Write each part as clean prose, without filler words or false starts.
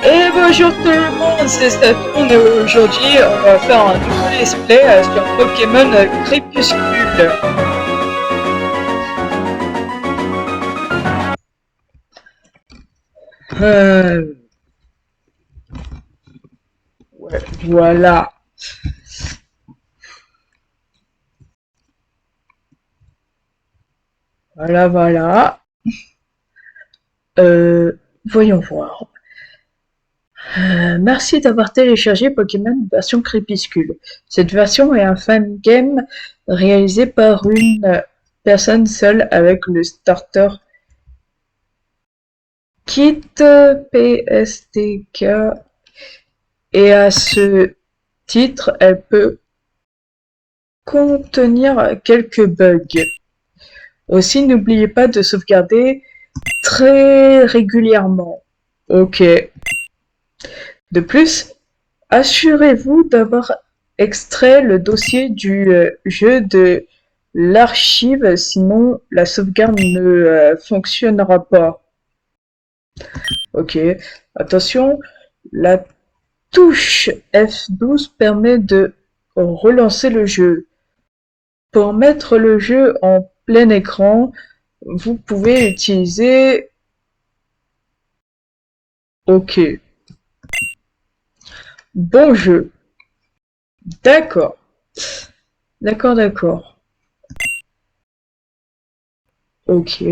Et bonjour tout le monde, c'est Saturne et aujourd'hui on va faire un nouveau let's play sur Pokémon Crépuscule. Ouais, voilà. Voilà. Voyons voir. Merci d'avoir téléchargé Pokémon version Crépuscule. Cette version est un fan-game réalisé par une personne seule avec le starter kit PSTK et à ce titre, elle peut contenir quelques bugs. Aussi, n'oubliez pas de sauvegarder très régulièrement. Ok. De plus, assurez-vous d'avoir extrait le dossier du jeu de l'archive, sinon la sauvegarde ne fonctionnera pas. Ok. Attention, la touche F12 permet de relancer le jeu. Pour mettre le jeu en plein écran, vous pouvez utiliser... Ok. Bon jeu. D'accord. Ok.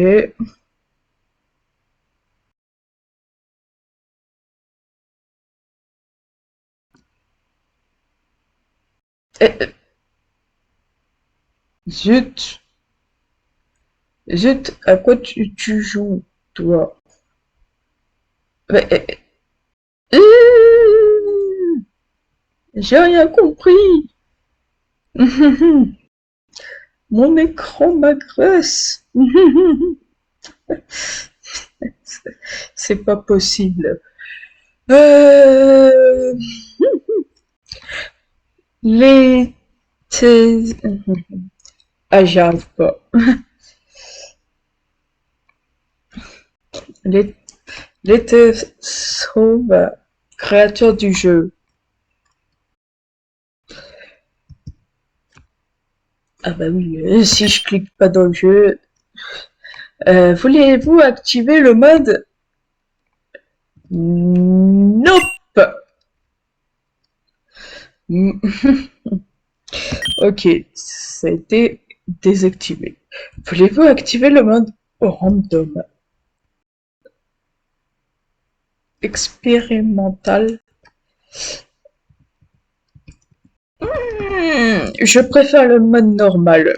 Zut. Zut, à quoi tu joues, toi? Mais, j'ai rien compris. Mon écran m'agresse. C'est pas possible. Les... Ah, j'y arrive pas. Les sauve, créateur du jeu. Ah bah oui, si je clique pas dans le jeu... voulez-vous activer le mode? Nope. Ok, ça a été désactivé. Voulez-vous activer le mode random? Expérimental. Je préfère le mode normal.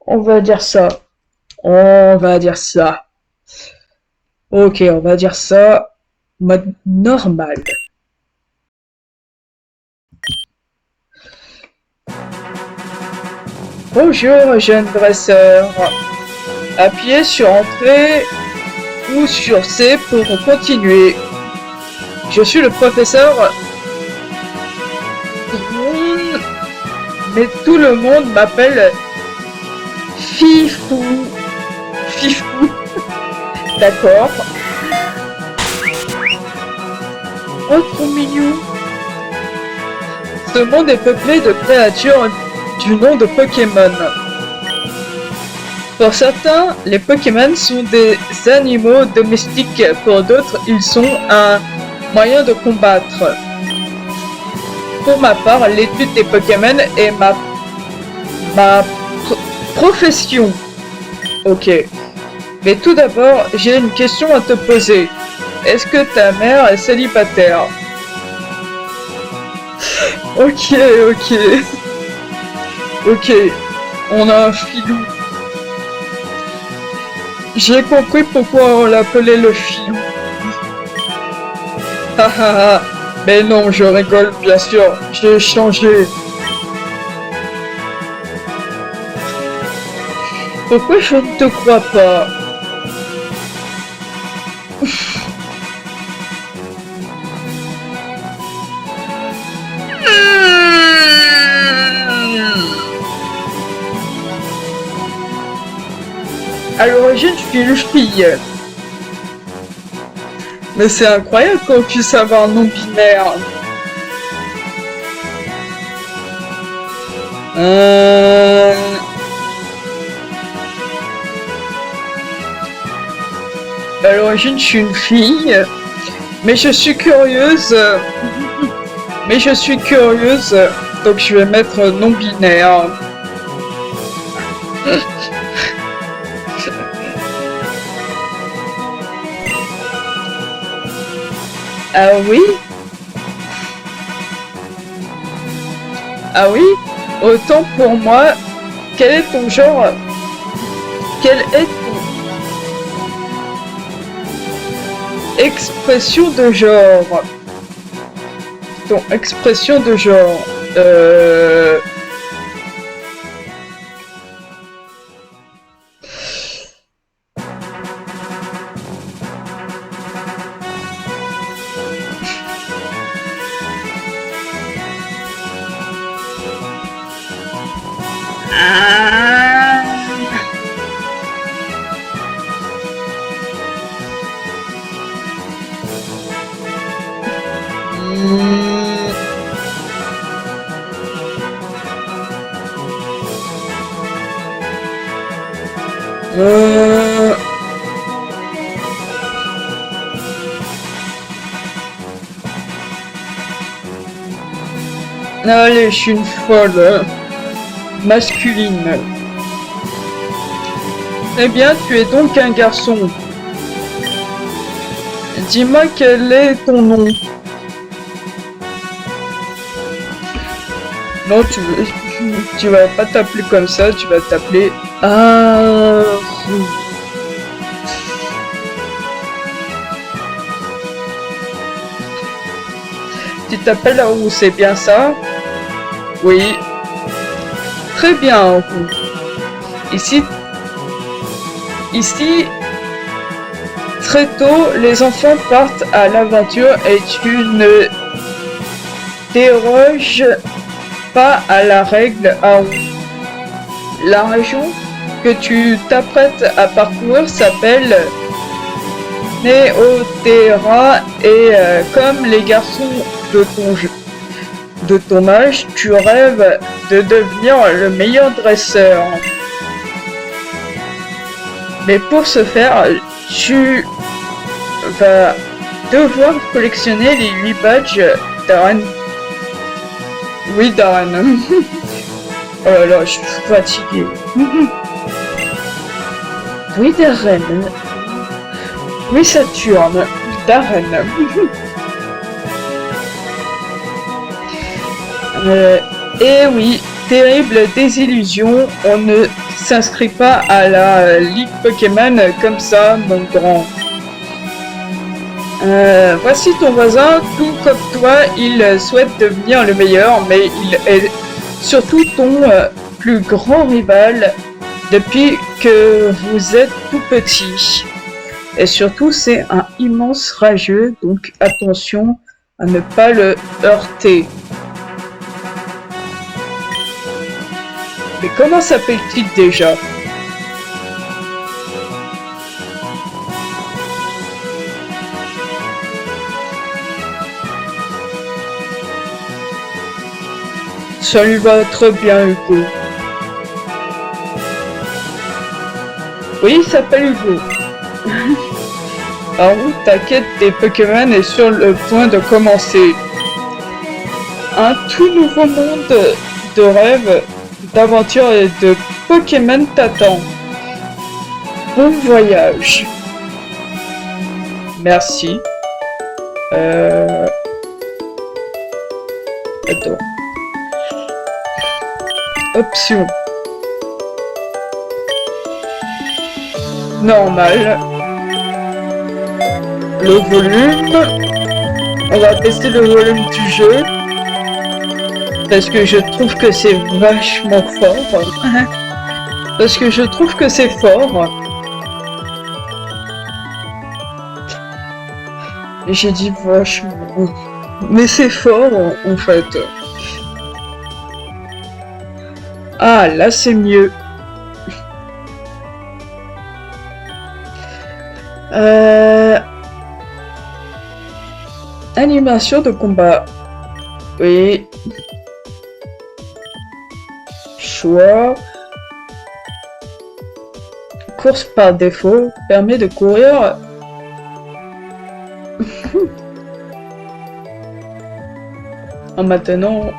On va dire ça. Ok, on va dire ça. Mode normal. Bonjour, jeune dresseur. Appuyez sur Entrée ou sur C pour continuer. Je suis le professeur... Mais tout le monde m'appelle Fifou. D'accord. Oh, trop mignon. Ce monde est peuplé de créatures du nom de Pokémon. Pour certains, les Pokémon sont des animaux domestiques. Pour d'autres, ils sont un moyen de combattre. Pour ma part, l'étude des Pokémon est ma profession. Ok. Mais tout d'abord, j'ai une question à te poser. Est-ce que ta mère est célibataire? Ok. Ok. On a un filou. J'ai compris pourquoi on l'appelait le filou. Hahaha. Mais non, je rigole, bien sûr. J'ai changé. Pourquoi je ne te crois pas? À l'origine, je suis une fille. Mais c'est incroyable qu'on puisse avoir un nom binaire. À l'origine, je suis une fille, mais je suis curieuse. Donc je vais mettre non binaire. Ah oui? Ah oui? Autant pour moi, quel est ton genre? Quelle est ton expression de genre? Ton expression de genre? Allez, je suis une folle. Masculine. Eh bien, tu es donc un garçon. Dis-moi quel est ton nom. Non, tu vas pas t'appeler comme ça, tu vas t'appeler Haru. Tu t'appelles Haru, c'est bien ça? Oui. Très bien, Haru. Ici, très tôt, les enfants partent à l'aventure et tu ne déroges pas à la règle Haru. La région que tu t'apprêtes à parcourir s'appelle Néoterra et comme les garçons de ton âge, tu rêves de devenir le meilleur dresseur. Mais pour ce faire, tu vas devoir collectionner les 8 badges d'Aran. Oui, d'Aran. Oh là là, je suis fatiguée. Oui, d'Aran. Oui, Saturne. D'Aran. Et oui, terrible désillusion, on ne s'inscrit pas à la Ligue Pokémon comme ça, mon grand. Voici ton voisin, tout comme toi, il souhaite devenir le meilleur, mais il est surtout ton plus grand rival depuis que vous êtes tout petit. Et surtout, c'est un immense rageux, donc attention à ne pas le heurter. Mais comment s'appelle-t-il déjà? Ça lui va très bien, Hugo. Oui, il s'appelle Hugo. En route, ta quête des Pokémon est sur le point de commencer. Un tout nouveau monde de rêve, d'aventure et de Pokémon t'attend. Bon voyage. Merci. Attends. Option. Normal. Le volume. On va tester le volume du jeu. Parce que je trouve que c'est vachement fort. Parce que je trouve que c'est fort. J'ai dit vachement. Mais c'est fort en fait. Ah, là c'est mieux. Animation de combat. Oui. Choix. Course par défaut permet de courir. En maintenant.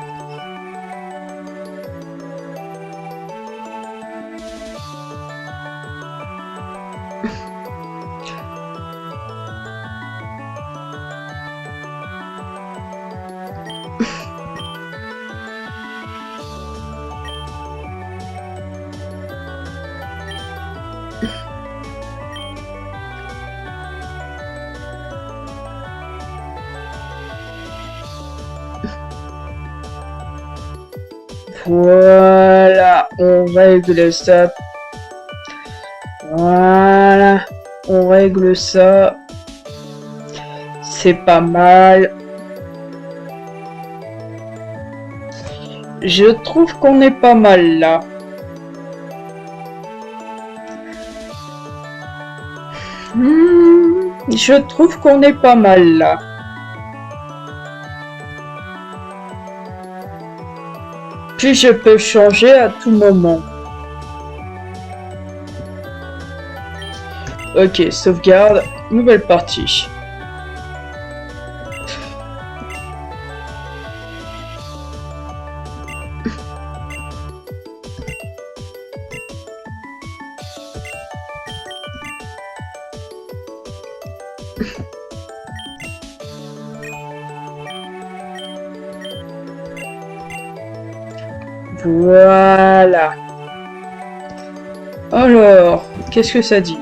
Voilà, on règle ça. Voilà, on règle ça. C'est pas mal. Je trouve qu'on est pas mal là. Je trouve qu'on est pas mal là. Puis je peux changer à tout moment. Ok, sauvegarde, nouvelle partie. Voilà. Alors, qu'est-ce que ça dit?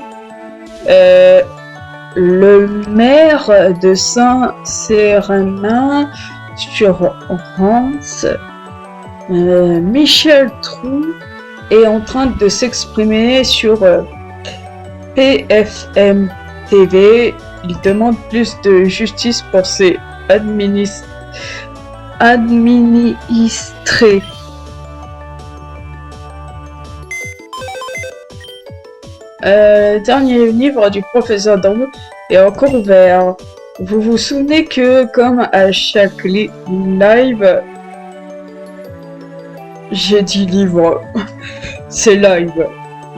Le maire de Saint-Sérénin sur Rance, Michel Trou, est en train de s'exprimer sur PFM TV. Il demande plus de justice pour ses administrés. Le dernier livre du professeur Darwin est encore ouvert. Vous vous souvenez que, comme à chaque live, j'ai dit livre, c'est live,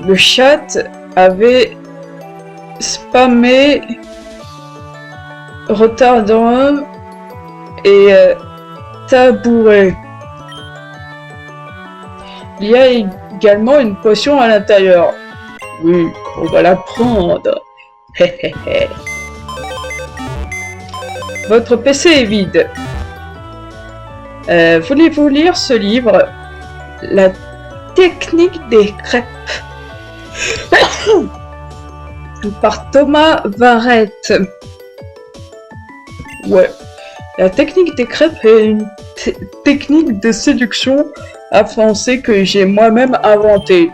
le chat avait spammé retardant et tabouret. Il y a également une potion à l'intérieur. Oui, on va la prendre. Votre PC est vide. Voulez-vous lire ce livre? La technique des crêpes. Par Thomas Varette. Ouais. La technique des crêpes est une technique de séduction avancée que j'ai moi-même inventée.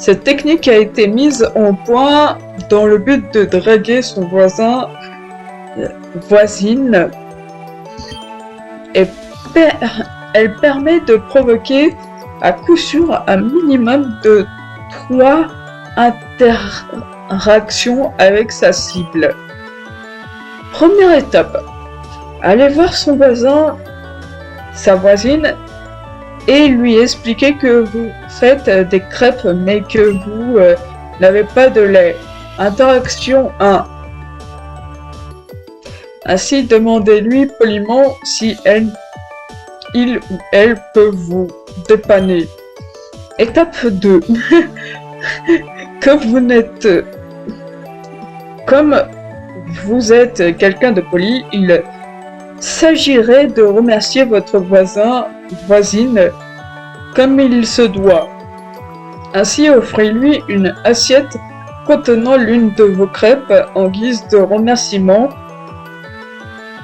Cette technique a été mise en point dans le but de draguer son voisine. Elle permet de provoquer à coup sûr un minimum de 3 interactions avec sa cible. Première étape, allez voir son voisin, sa voisine, et lui expliquer que vous faites des crêpes mais que vous n'avez pas de lait. Interaction 1. Ainsi, demandez-lui poliment si il ou elle peut vous dépanner. Étape 2. Comme vous êtes quelqu'un de poli, il s'agirait de remercier votre voisine comme il se doit. Ainsi, offrez-lui une assiette contenant l'une de vos crêpes en guise de remerciement.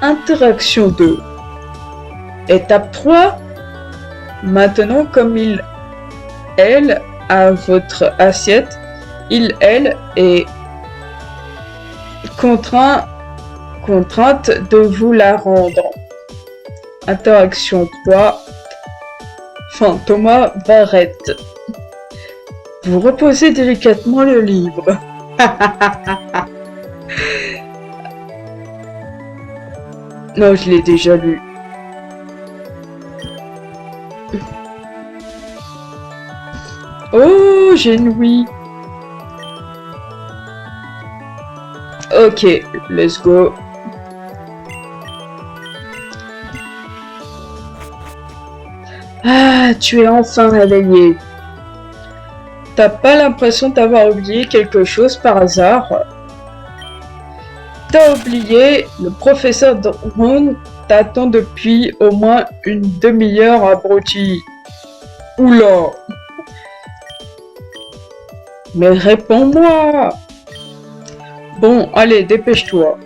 Interaction 2. Étape 3. Maintenant, comme elle a votre assiette, elle est contrainte de vous la rendre. Interaction 3. Fin Thomas Varette. Vous reposez délicatement le livre. Non, je l'ai déjà lu. Oh, j'ai une Wii. Ok, let's go. Ah, tu es enfin réveillé. T'as pas l'impression d'avoir oublié quelque chose par hasard? T'as oublié, le professeur Brown t'attend depuis au moins une demi-heure, abruti. Oula! Mais réponds-moi! Bon, allez, dépêche-toi.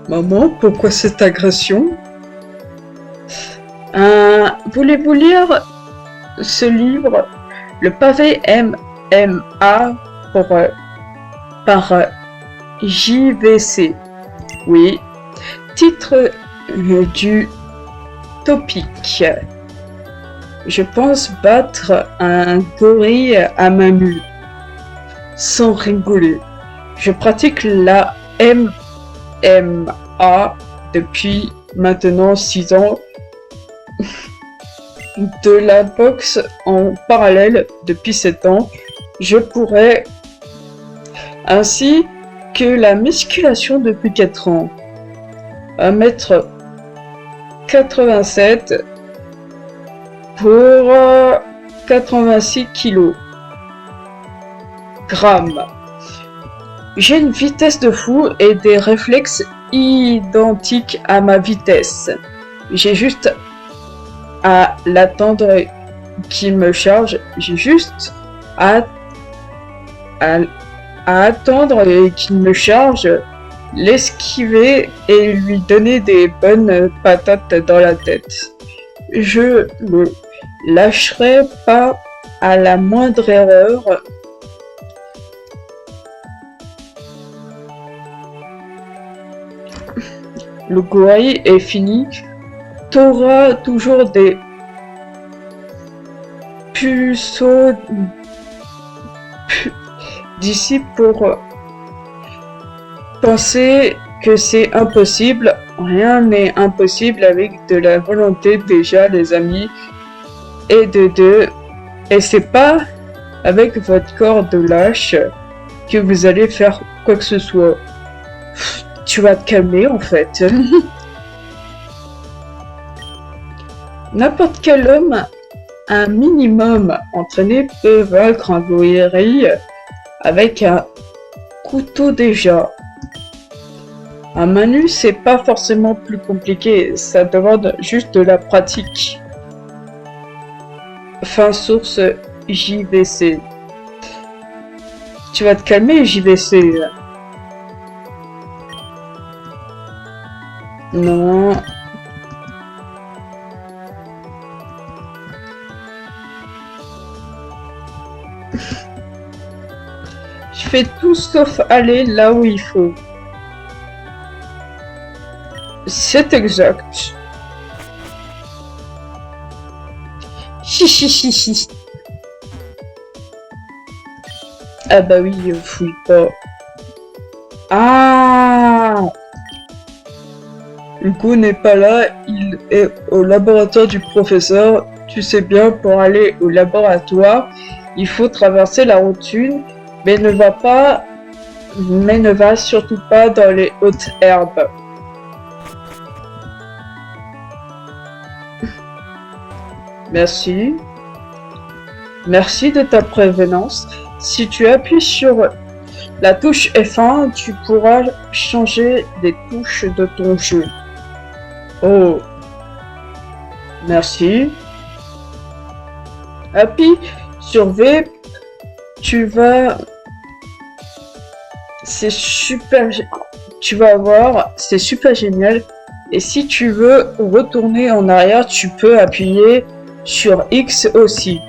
Maman, pourquoi cette agression? Voulez-vous lire ce livre? Le pavé MMA par JVC. Oui. Titre du topic. Je pense battre un gorille à main nue. Sans rigoler. Je pratique la MMA depuis maintenant 6 ans. De la boxe en parallèle depuis 7 ans. Je pourrais ainsi que la musculation depuis 4 ans. 1m87 pour 86 kg. J'ai une vitesse de fou et des réflexes identiques à ma vitesse. J'ai juste à l'attendre qu'il me charge. J'ai juste à attendre qu'il me charge, l'esquiver et lui donner des bonnes patates dans la tête. Je le lâcherai pas à la moindre erreur. Le gorille est fini. T'auras toujours des puceaux d'ici pour penser que c'est impossible. Rien n'est impossible avec de la volonté déjà, les amis. Et de deux. Et c'est pas avec votre corps de lâche que vous allez faire quoi que ce soit. Tu vas te calmer en fait. N'importe quel homme, un minimum entraîné, peut vaincre un gorille avec un couteau déjà. Un main nue, c'est pas forcément plus compliqué, ça demande juste de la pratique. Fin source JVC. Tu vas te calmer, JVC. Non. Je fais tout sauf aller là où il faut. C'est exact. Hi. Ah bah oui, fouille pas. Ah, Hugo n'est pas là, il est au laboratoire du professeur. Tu sais bien, pour aller au laboratoire, il faut traverser la routine, mais ne va surtout pas dans les hautes herbes. Merci. Merci de ta prévenance. Si tu appuies sur la touche F1, tu pourras changer les touches de ton jeu. Oh. Merci. Appuie sur V. Tu vas... C'est super... Tu vas voir, c'est super génial. Et si tu veux retourner en arrière, tu peux appuyer sur X aussi.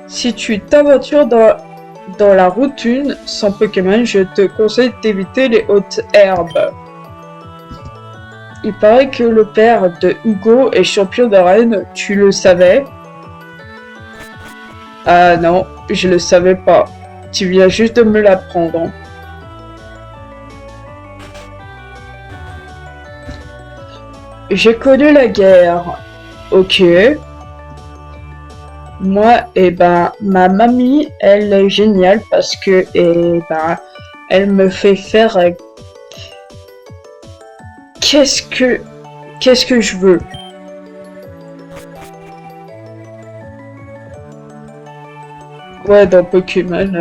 Si tu t'aventures dans la routine sans Pokémon, je te conseille d'éviter les hautes herbes. Il paraît que le père de Hugo est champion d'arène, tu le savais? Ah non, je le savais pas. Tu viens juste de me l'apprendre. J'ai connu la guerre. Ok. Moi, ma mamie, elle est géniale parce que, elle me fait faire qu'est-ce que je veux. Ouais, dans Pokémon,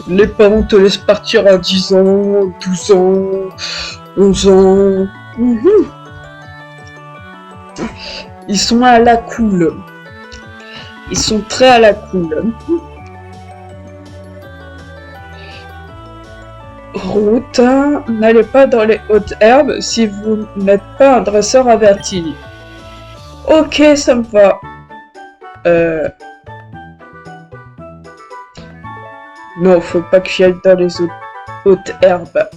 les parents te laissent partir à 10 ans, 12 ans, 11 ans. Ils sont à la cool. Ils sont très à la cool. Route, n'allez pas dans les hautes herbes si vous n'êtes pas un dresseur averti. Ok, ça me va. Non, faut pas que j'y aille dans les hautes herbes.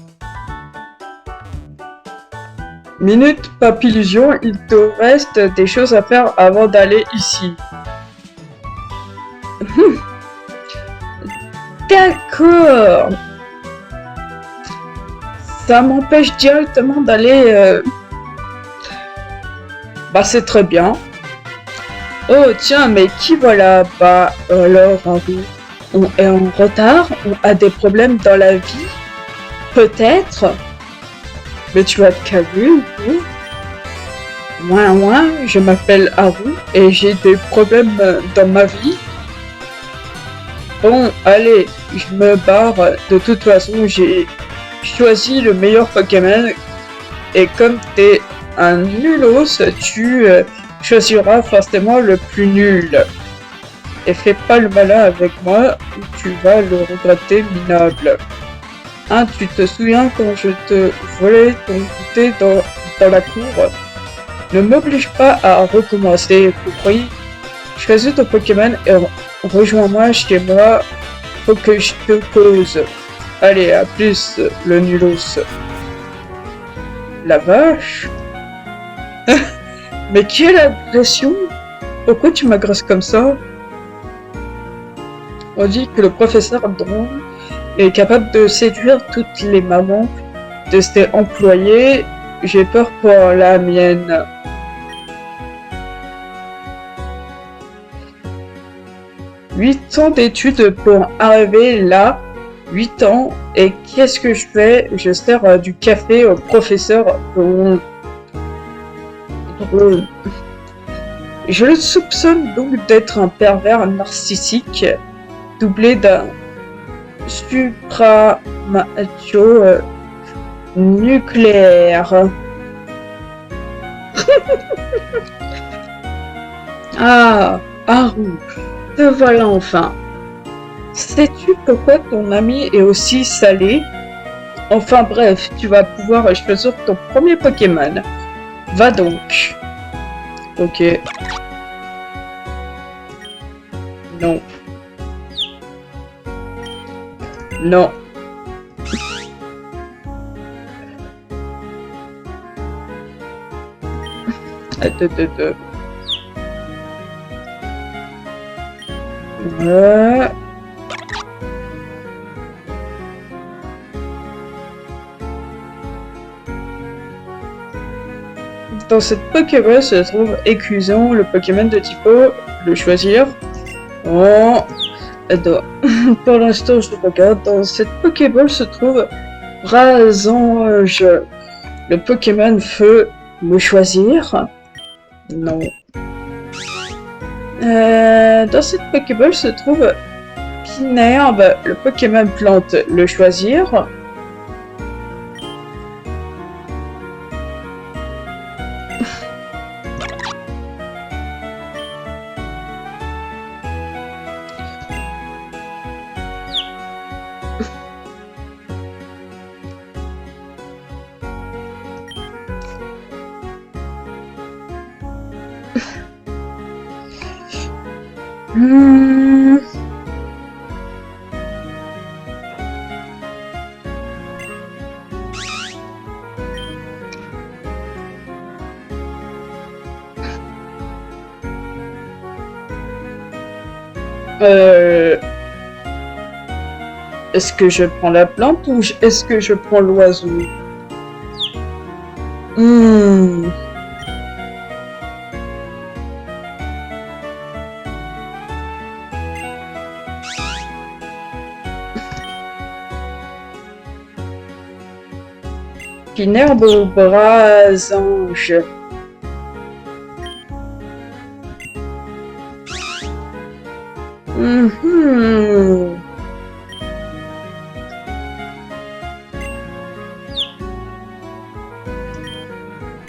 Minute, Papillusion, il te reste des choses à faire avant d'aller ici. D'accord. Ça m'empêche directement d'aller... Bah c'est très bien. Oh tiens, mais qui voilà? Bah alors, on est en retard? On a des problèmes dans la vie? Peut-être? Mais tu vas te calmer ou quoi? Moi, je m'appelle Haru et j'ai des problèmes dans ma vie. Bon, allez, je me barre. De toute façon, j'ai choisi le meilleur Pokémon. Et comme t'es un nulos, tu choisiras forcément le plus nul. Et fais pas le malin avec moi, ou tu vas le regretter minable. Hein, tu te souviens quand je te volais ton goûter dans la cour? Ne m'oblige pas à recommencer, compris? Choisis ton Pokémon et rejoins-moi chez moi. Faut que je te cause. Allez, à plus, le nulos. La vache? Mais quelle agression? Pourquoi tu m'agresses comme ça? On dit que le professeur Drone est capable de séduire toutes les mamans de ses employés. J'ai peur pour la mienne. Huit ans d'études pour arriver là. 8 ans. Et qu'est-ce que je fais? Je sers du café au professeur Drone. Je le soupçonne donc d'être un pervers narcissique, doublé d'un supramacho nucléaire. Ah, Haru, te voilà enfin. Sais-tu pourquoi ton ami est aussi salé? Enfin bref, tu vas pouvoir choisir ton premier Pokémon. Va donc. Ok. Non. Non. Attends. Dans cette Pokéball se trouve Éclusion, le Pokémon de type eau. Le choisir. Oh. Attends. Pour l'instant, je regarde. Dans cette Pokéball se trouve Razange, le Pokémon feu. Le choisir. Non. Dans cette Pokéball se trouve Pinerbe, le Pokémon plante. Le choisir. Euh, Est-ce que je prends la plante ou est-ce que je prends l'oiseau? Hmm. Une herbe au brasange. Mhm.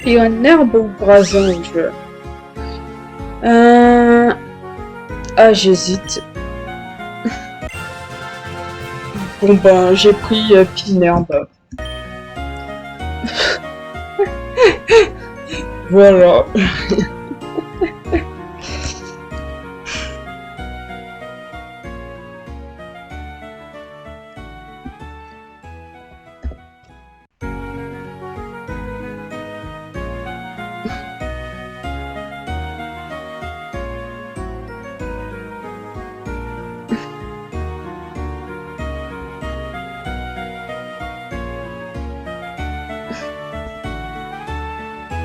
Et un herbe au brasange. Ah, j'hésite. Bon ben, j'ai pris Pinerbe. Voilà.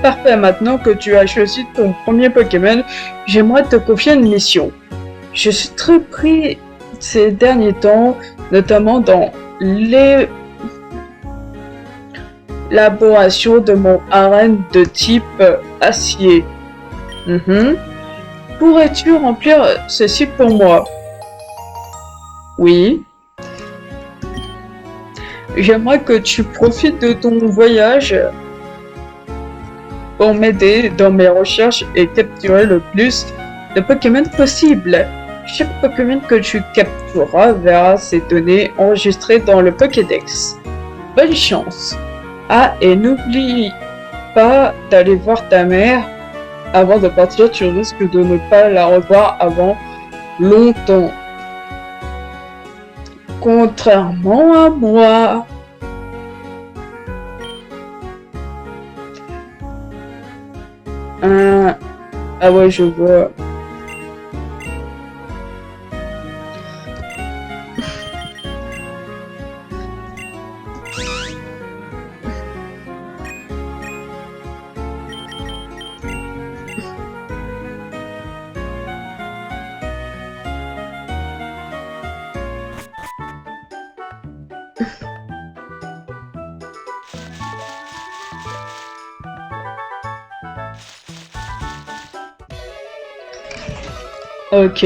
Parfait, maintenant que tu as choisi ton premier Pokémon, j'aimerais te confier une mission. Je suis très pris ces derniers temps, notamment dans l'élaboration de mon arène de type acier. Pourrais-tu remplir ceci pour moi? Oui. J'aimerais que tu profites de ton voyage pour m'aider dans mes recherches et capturer le plus de Pokémon possible. Chaque Pokémon que tu captureras verra ses données enregistrées dans le Pokédex. Bonne chance! Ah, et n'oublie pas d'aller voir ta mère avant de partir, tu risques de ne pas la revoir avant longtemps. Contrairement à moi. Ah ouais, je vois. Ok.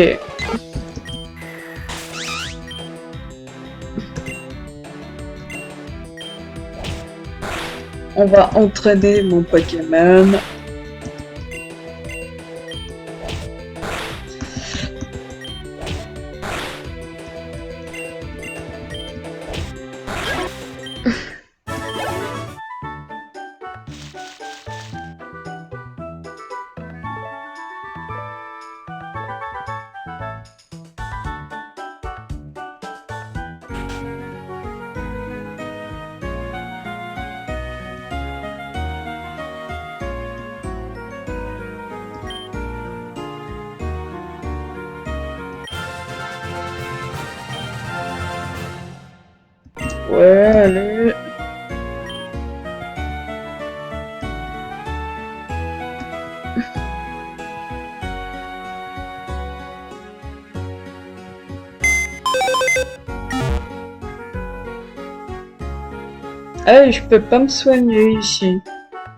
On va entraîner mon Pokémon. Ouais, allez. Hey, je peux pas me soigner ici.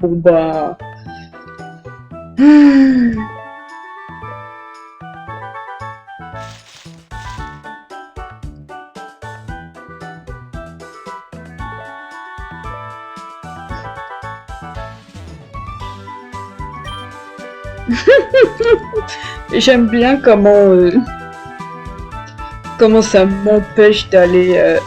Bon bah... J'aime bien comment ça m'empêche d'aller...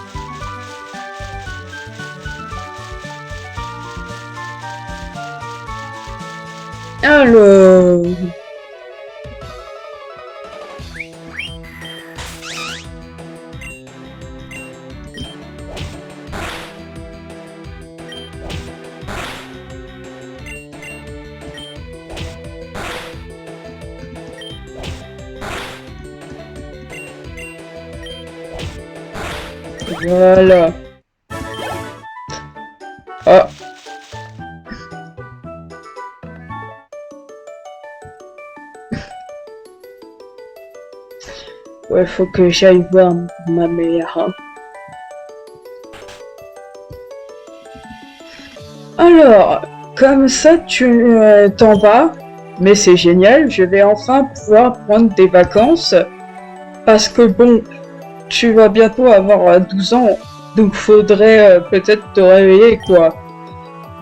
Alors... Voilà. Ah. Ouais, faut que j'aille voir ma mère. Hein. Alors, comme ça, tu t'en vas. Mais c'est génial, je vais enfin pouvoir prendre des vacances. Parce que bon, tu vas bientôt avoir 12 ans. Donc faudrait peut-être te réveiller, quoi.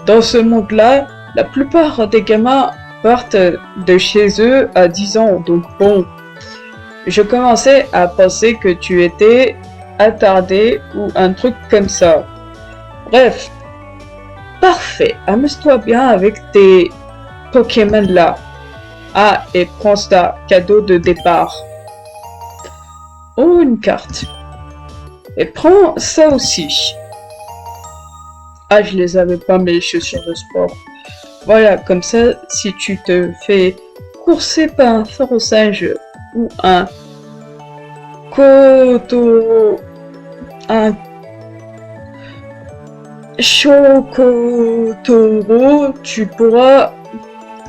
Dans ce monde-là, la plupart des gamins partent de chez eux à 10 ans. Donc bon, je commençais à penser que tu étais attardé ou un truc comme ça. Bref, parfait. Amuse-toi bien avec tes Pokémon là. Ah, et prends ça, cadeau de départ. Oh, une carte. Et prends ça aussi. Ah, je les avais pas, mes chaussures de sport. Voilà, comme ça, si tu te fais courser par un singe ou un Koto... un Chocotoro, tu pourras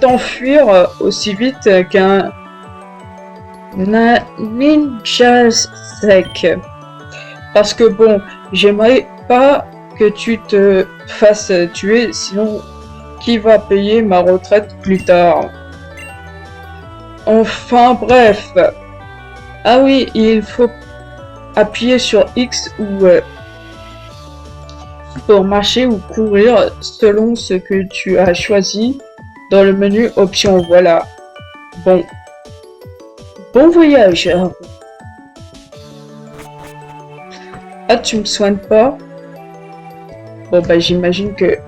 t'enfuir aussi vite qu'un ninja sec. Parce que bon, j'aimerais pas que tu te fasses tuer, sinon qui va payer ma retraite plus tard? Enfin bref. Ah oui, il faut appuyer sur X ou pour marcher ou courir selon ce que tu as choisi dans le menu options. Voilà. Bon. Bon voyage. Ah, tu me soignes pas? Bon, bah, j'imagine que...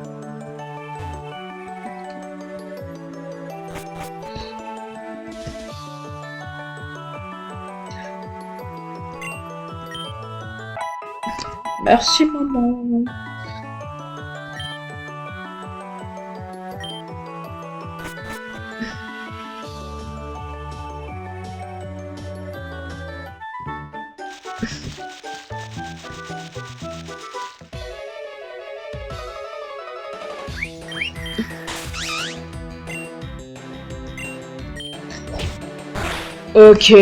Merci, maman. Ok.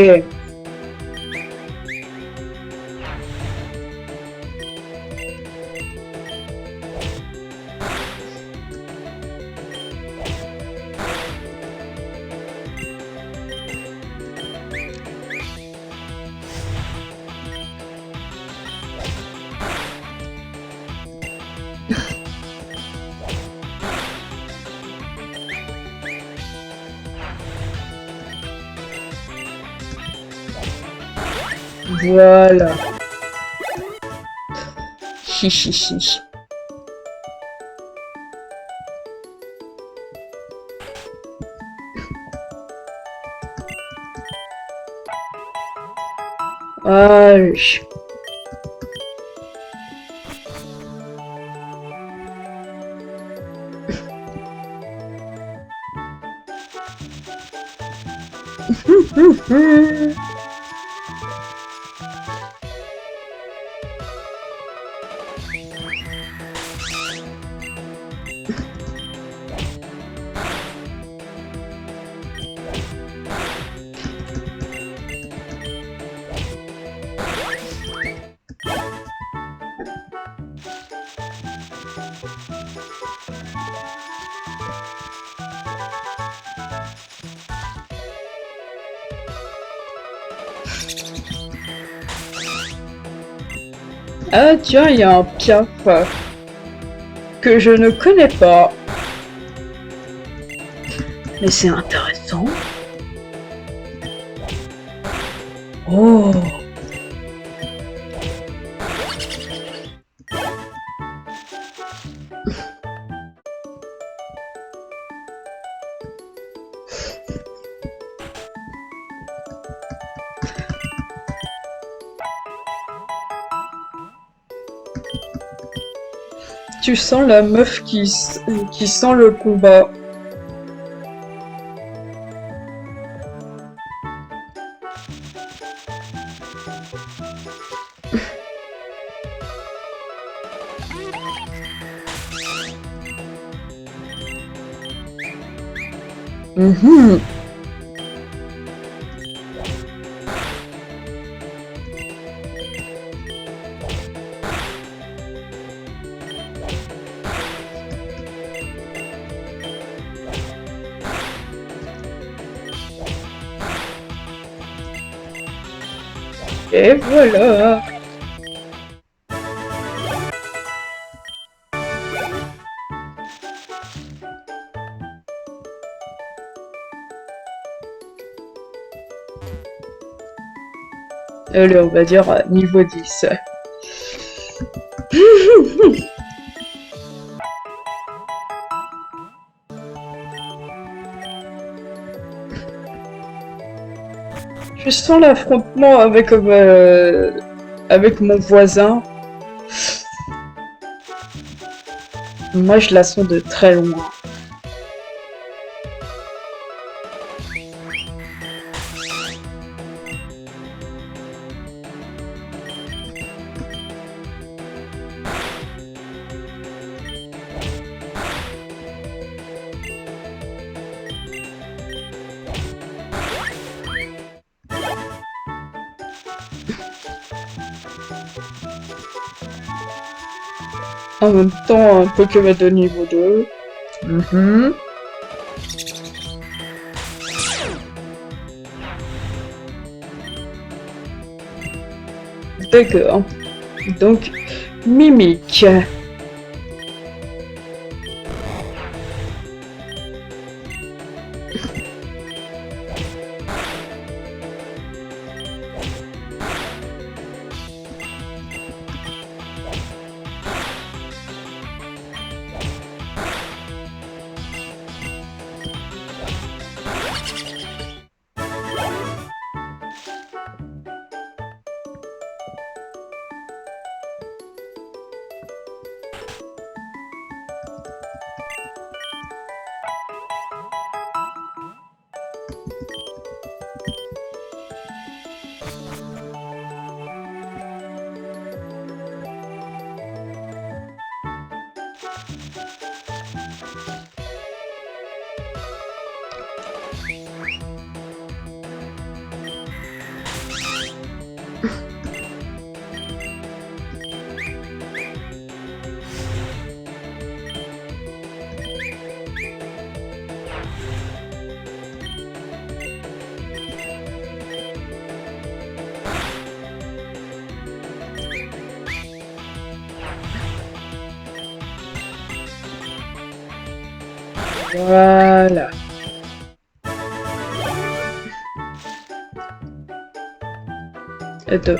Voilà. Chichichi. Ah, Ah tiens, il y a un piaf que je ne connais pas. Mais c'est intéressant. Oh. Tu sens la meuf qui sent le combat. Mhm. Et voilà. Allez, on va dire niveau 10. Je sens l'affrontement avec mon voisin. Moi, je la sens de très loin. En même temps, un Pokémon de niveau 2. Mhm. D'accord. Donc, Mimique. Voilà. Et deux.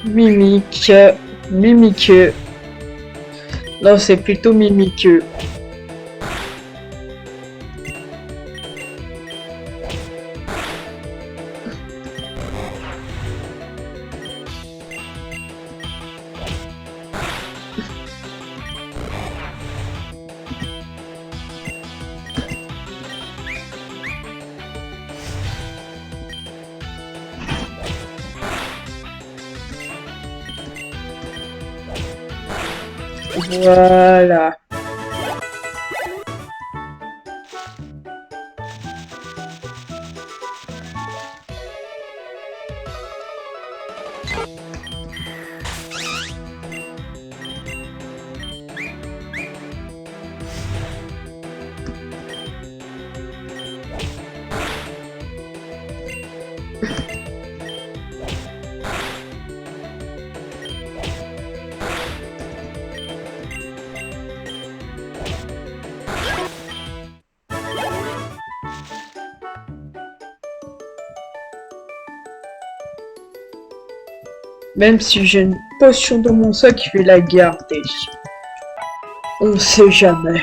Mimique. Mimique. Non, c'est plutôt Mimique. Voilà. Même si j'ai une potion dans mon sac, je vais la garder. On sait jamais.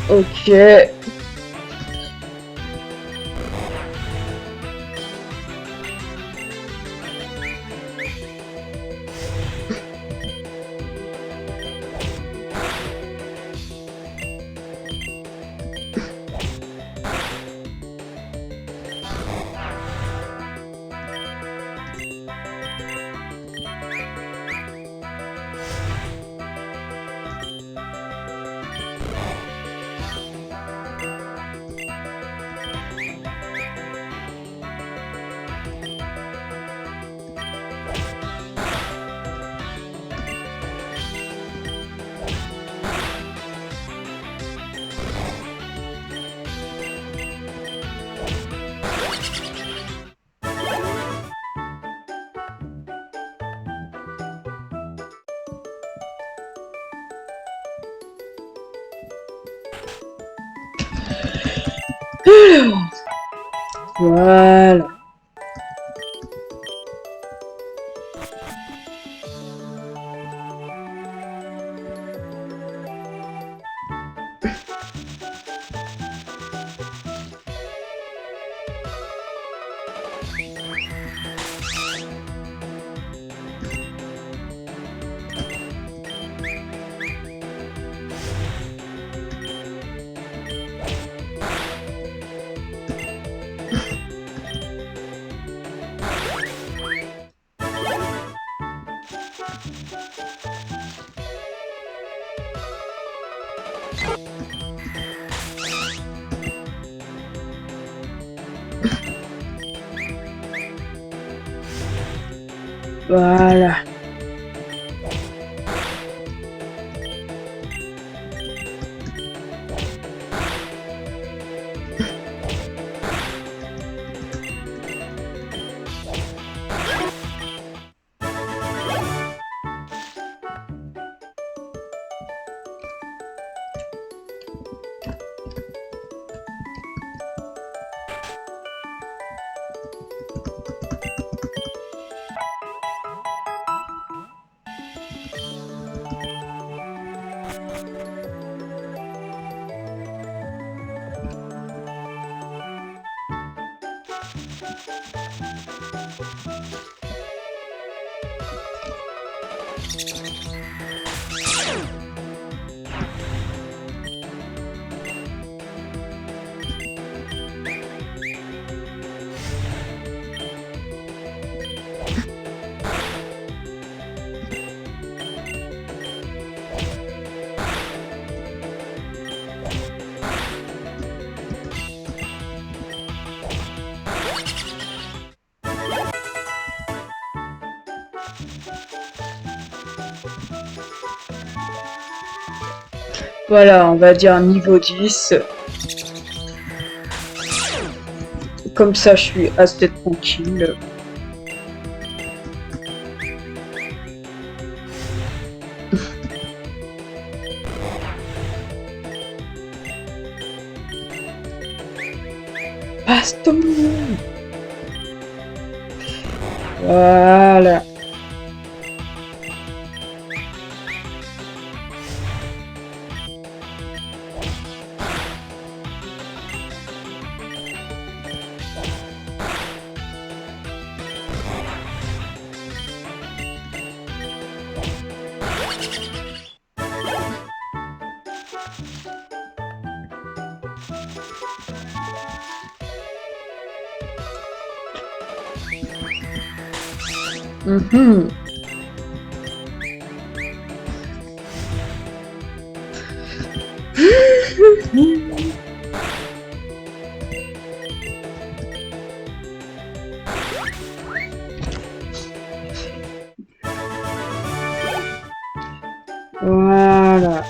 Ok. Voilà. Voilà. Voilà, on va dire niveau 10. Comme ça, je suis assez tranquille. Baston. Voilà. Mhm. Voilà.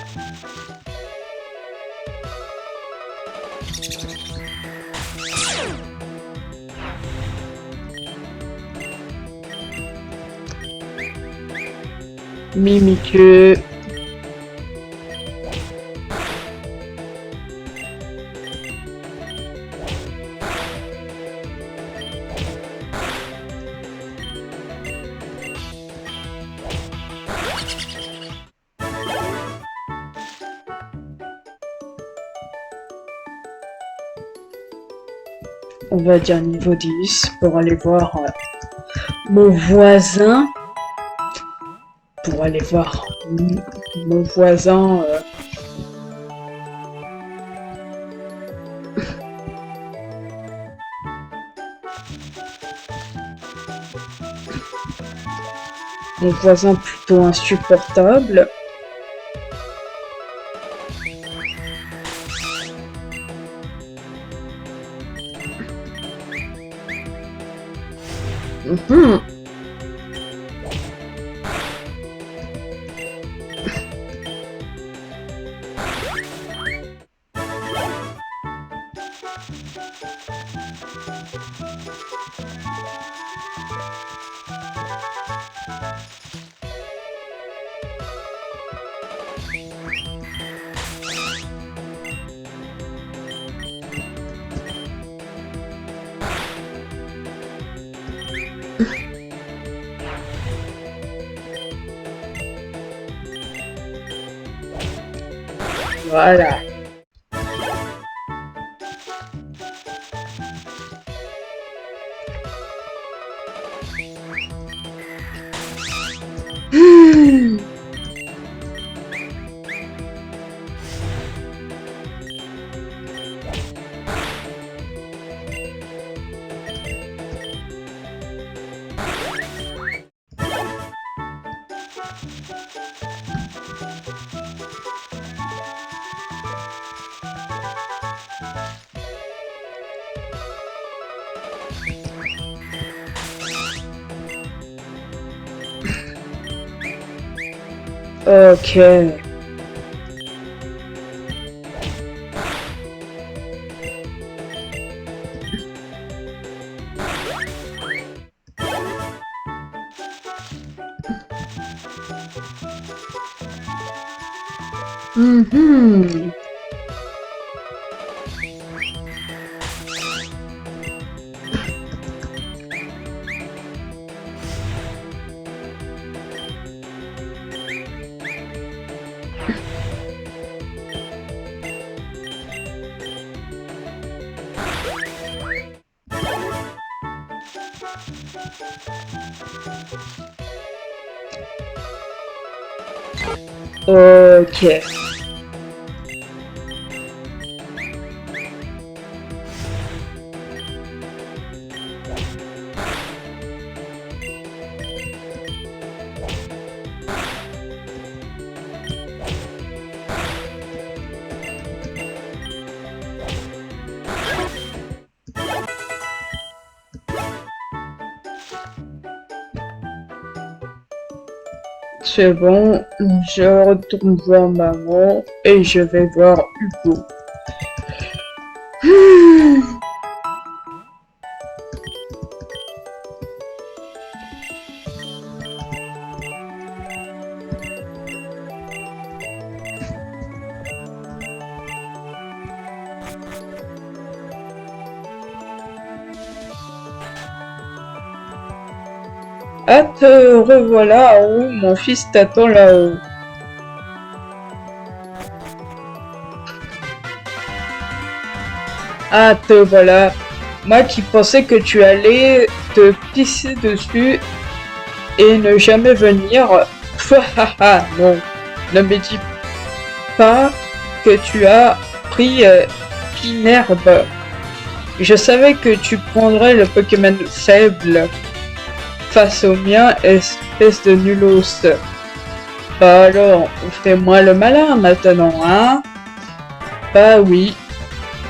Mimique. on va dire niveau 10 pour aller voir mon voisin. Pour aller voir mon voisin. Mon voisin plutôt insupportable. Voilà. Ok. Mhm. Ok. C'est bon, je retourne voir maman et je vais voir Hugo. Ah, te revoilà en haut, mon fils t'attend là-haut. Ah, te voilà. Moi qui pensais que tu allais te pisser dessus et ne jamais venir. Non, ne me dis pas que tu as pris Pinerbe. Je savais que tu prendrais le Pokémon faible face au mien, espèce de nulos. Bah alors, fais-moi le malin maintenant, hein? Bah oui,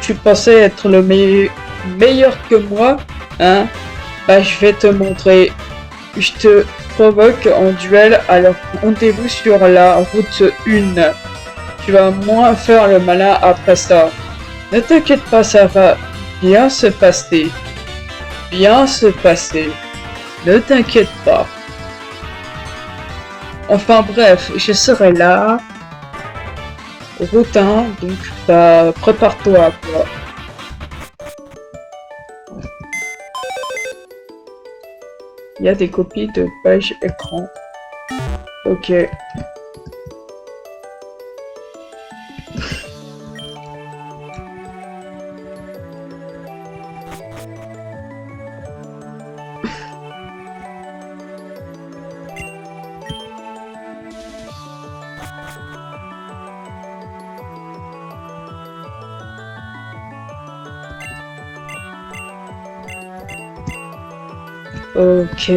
tu pensais être le meilleur que moi, hein? Bah je vais te montrer. Je te provoque en duel, alors rendez-vous sur la route 1. Tu vas moins faire le malin après ça. Ne t'inquiète pas, ça va bien se passer. Bien se passer. Ne t'inquiète pas. Enfin bref, je serai là. Route 1, donc bah prépare-toi quoi. Il y a des copies de page écran. Ok. Ok.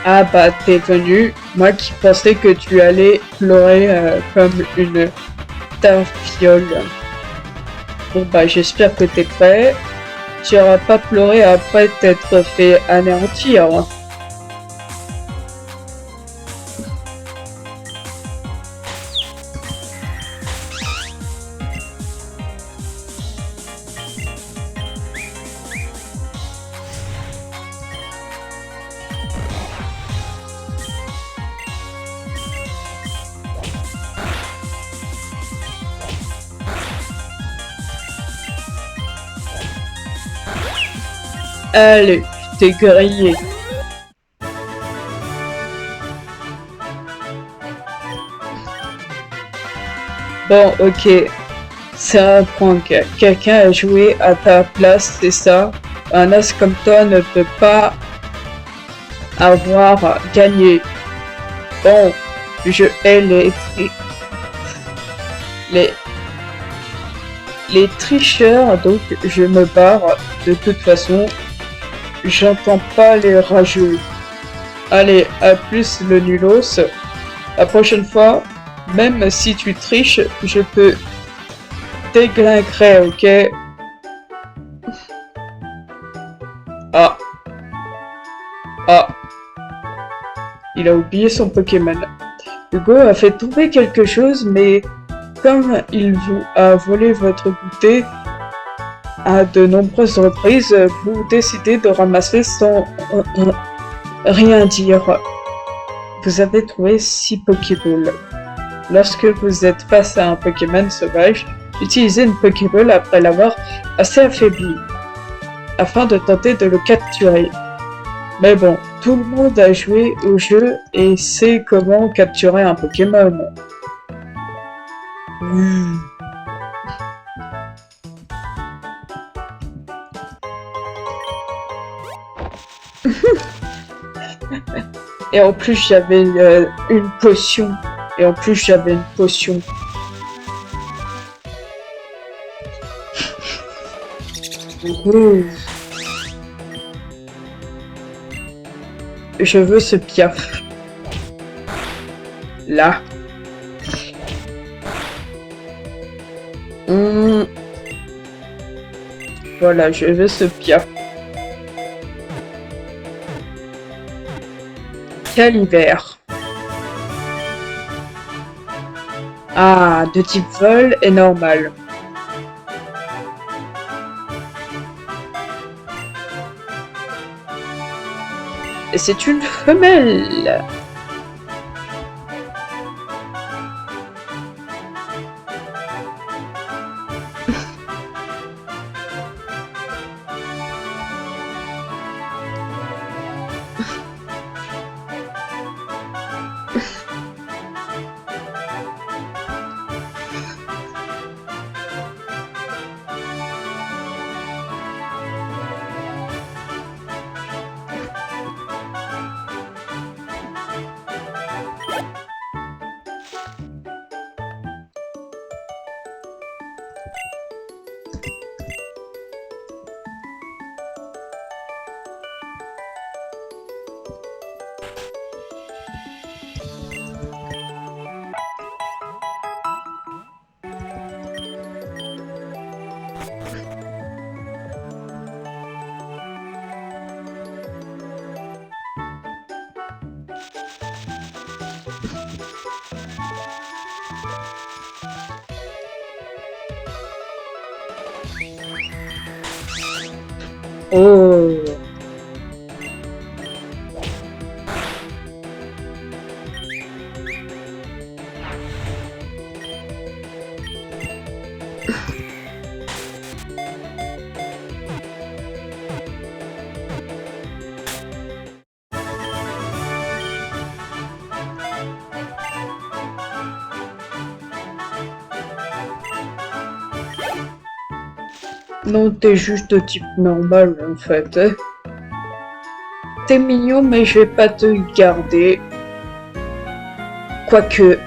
Ah bah t'es venu, moi qui pensais que tu allais pleurer comme une tafiole. Bon bah j'espère que t'es prêt. Tu n'auras pas pleuré après t'être fait anéantir. Allez, t'es grillé. Bon, ok. C'est un prank. Quelqu'un a joué à ta place, c'est ça? Un as comme toi ne peut pas avoir gagné. Bon, je hais les, les tricheurs, donc je me barre. De toute façon, j'entends pas les rageux. Allez, à plus le nulos. La prochaine fois, même si tu triches, je te déglinguerai, ok? Ah. Ah. Il a oublié son Pokémon. Hugo a fait tomber quelque chose, mais comme il vous a volé votre goûter à de nombreuses reprises, vous décidez de ramasser sans rien dire. Vous avez trouvé 6 Pokéballs. Lorsque vous êtes face à un Pokémon sauvage, utilisez une Pokéball après l'avoir assez affaibli, afin de tenter de le capturer. Mais bon, tout le monde a joué au jeu et sait comment capturer un Pokémon. Et en plus j'avais une potion. Je veux ce piaf. Là. Voilà, je veux ce piaf. Quel hiver. Ah, de type vol et normal. Et c'est une femelle. Oh. Non, t'es juste de type normal en fait. T'es mignon, mais je vais pas te garder. Quoique...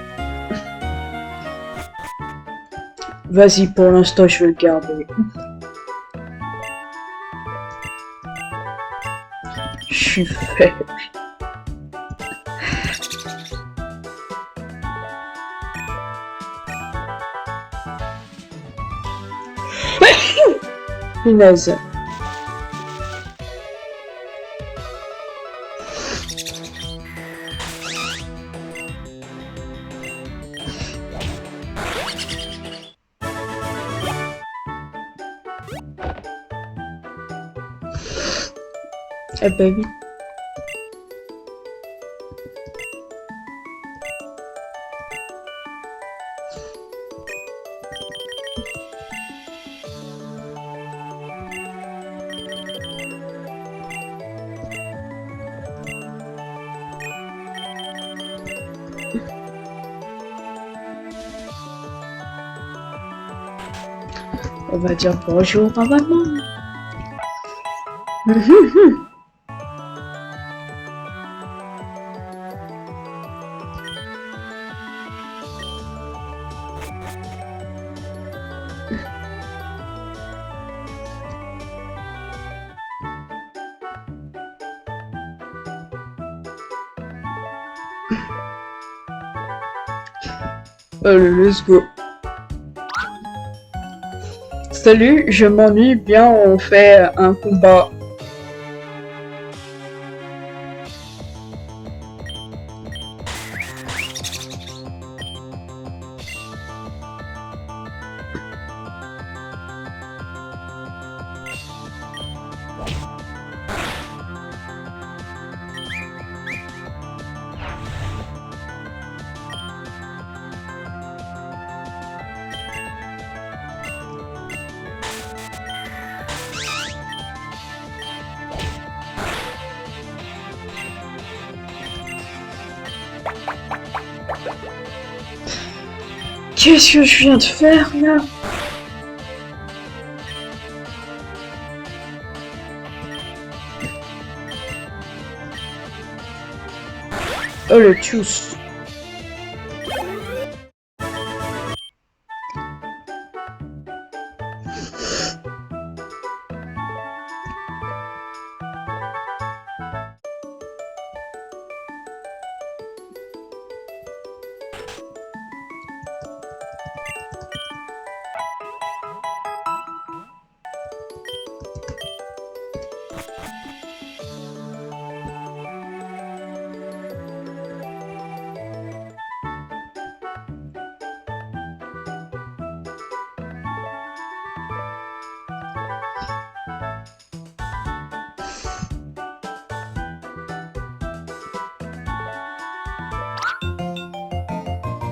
Vas-y, pour l'instant, je vais le garder. Je suis faible. Punaise. Eh ben oui. On va dire bonjour à maman. Allez, let's go. Salut, je m'ennuie bien, on fait un combat. Qu'est-ce que je viens de faire là? Oh le tchuss.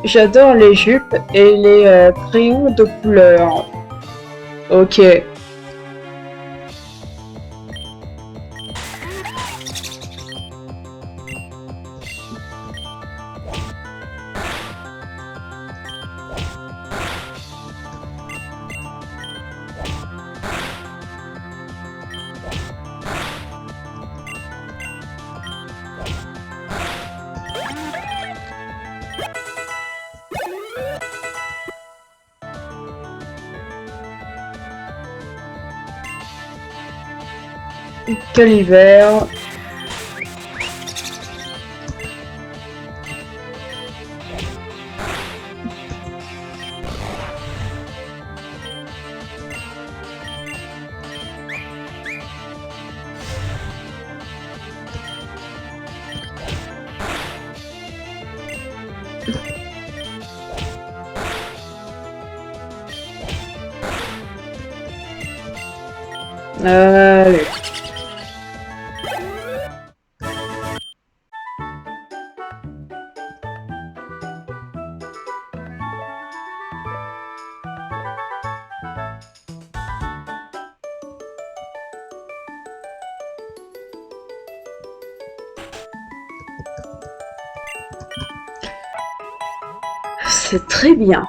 J'adore les jupes et les crayons de couleur. Ok. Quel hiver. Allez. C'est très bien.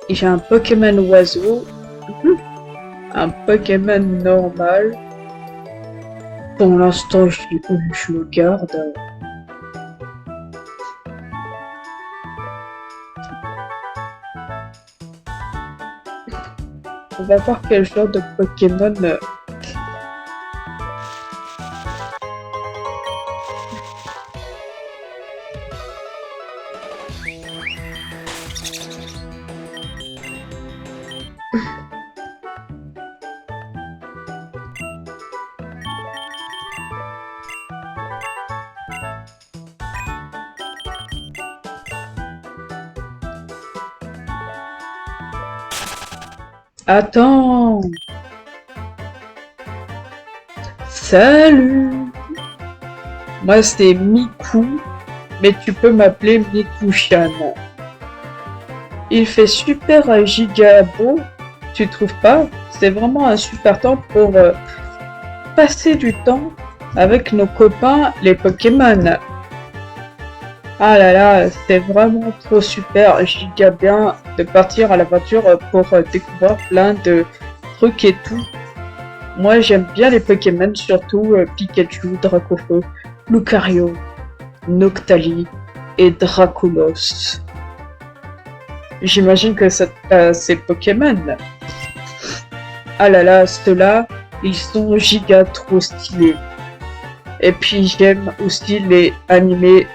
J'ai un Pokémon oiseau. Un Pokémon normal. Pour l'instant, je le garde. va voir quel genre de Pokémon. Attends. Salut. Moi c'est Miku, mais tu peux m'appeler Miku-chan. Il fait super giga beau, tu trouves pas? C'est vraiment un super temps pour passer du temps avec nos copains les Pokémon. Ah là là, c'est vraiment trop super, giga bien de partir à l'aventure pour découvrir plein de trucs et tout. Moi j'aime bien les Pokémon, surtout Pikachu, Dracofeu, Lucario, Noctali et Dracolos. J'imagine que c'est Pokémon. Ah là là, ceux-là, ils sont giga trop stylés. Et puis j'aime aussi les animés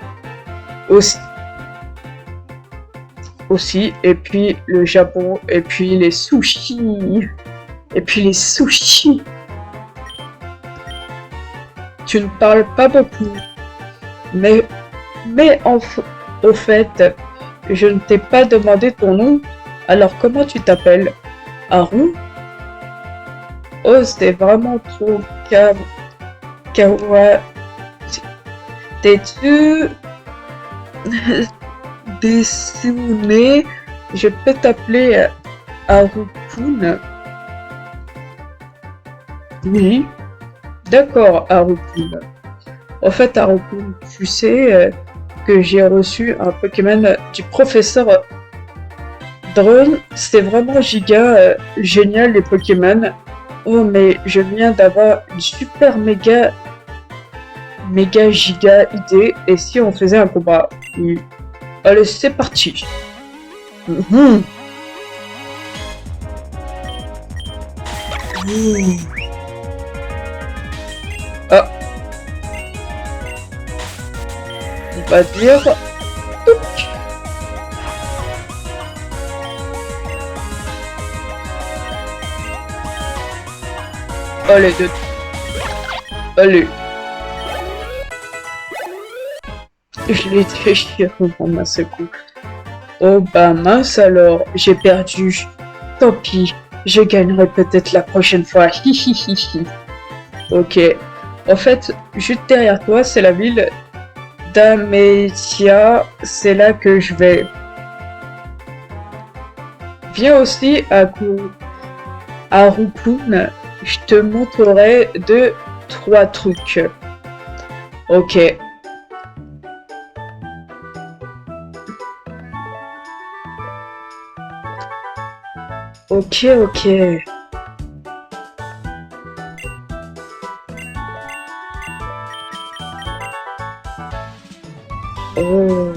aussi, et puis le Japon, et puis les sushis. Tu ne parles pas beaucoup, mais au fait, je ne t'ai pas demandé ton nom, alors comment tu t'appelles? Haru? Oh, c'est vraiment trop kawaii. T'es-tu dessiné? Je peux t'appeler Haru-kun? Oui. D'accord, Haru-kun. En fait, Haru-kun, tu sais que j'ai reçu un Pokémon du professeur Drone. C'est vraiment giga génial les Pokémon. Oh, mais je viens d'avoir une super méga giga idée. Et si on faisait un combat? Oui. Allez, c'est parti. Ah. On va dire... Touc. Allez, allez. Je l'ai déchiré en un seul coup. Oh bah mince alors, j'ai perdu. Tant pis, je gagnerai peut-être la prochaine fois. Hihihihi. Ok. En fait, juste derrière toi, c'est la ville d'Ametia. C'est là que je vais. Viens aussi à Haru-kun. Je te montrerai 2-3 trucs. Ok. Ok. Oh.